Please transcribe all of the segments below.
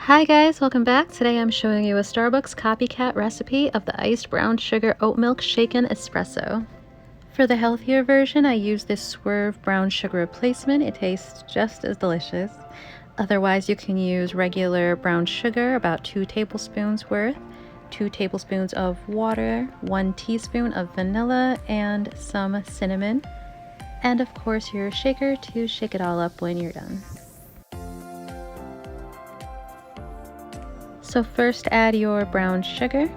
Hi guys, welcome back. Today I'm showing you a Starbucks copycat recipe of the iced brown sugar oat milk shaken espresso. For the healthier version, I use this Swerve brown sugar replacement. It tastes just as delicious. Otherwise, you can use regular brown sugar, about 2 tablespoons worth, 2 tablespoons of water, 1 teaspoon of vanilla, and some cinnamon. And of course your shaker to shake it all up when you're done. So first add your brown sugar.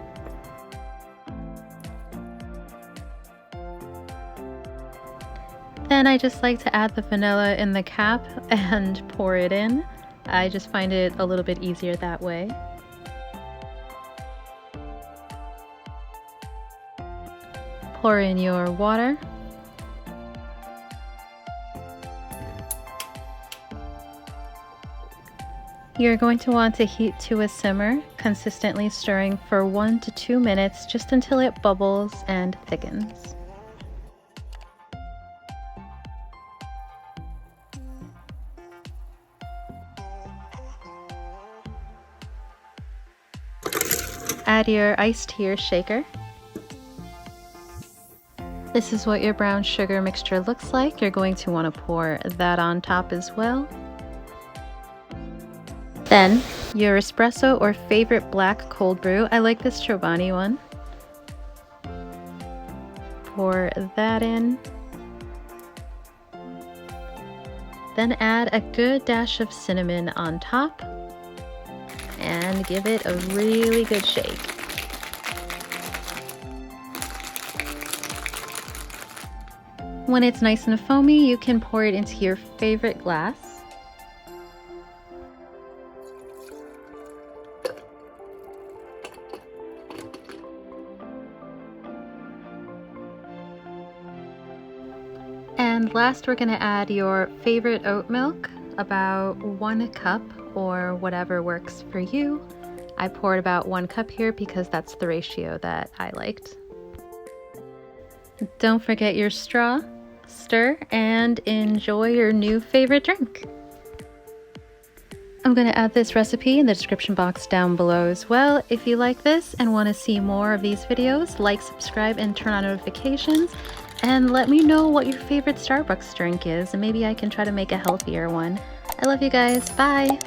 Then I just like to add the vanilla in the cap and pour it in. I just find it a little bit easier that way. Pour in your water. You're going to want to heat to a simmer, consistently stirring for 1 to 2 minutes just until it bubbles and thickens. Add your iced tea or shaker. This is what your brown sugar mixture looks like. You're going to want to pour that on top as well. Then, your espresso or favorite black cold brew. I like this Chobani one. Pour that in. Then add a good dash of cinnamon on top and give it a really good shake. When it's nice and foamy, you can pour it into your favorite glass. And last, we're going to add your favorite oat milk, about 1 cup or whatever works for you. I poured about 1 cup here because that's the ratio that I liked. Don't forget your straw, stir, and enjoy your new favorite drink. I'm going to add this recipe in the description box down below as well. If you like this and want to see more of these videos, like, subscribe, and turn on notifications. And let me know what your favorite Starbucks drink is, and maybe I can try to make a healthier one. I love you guys. Bye!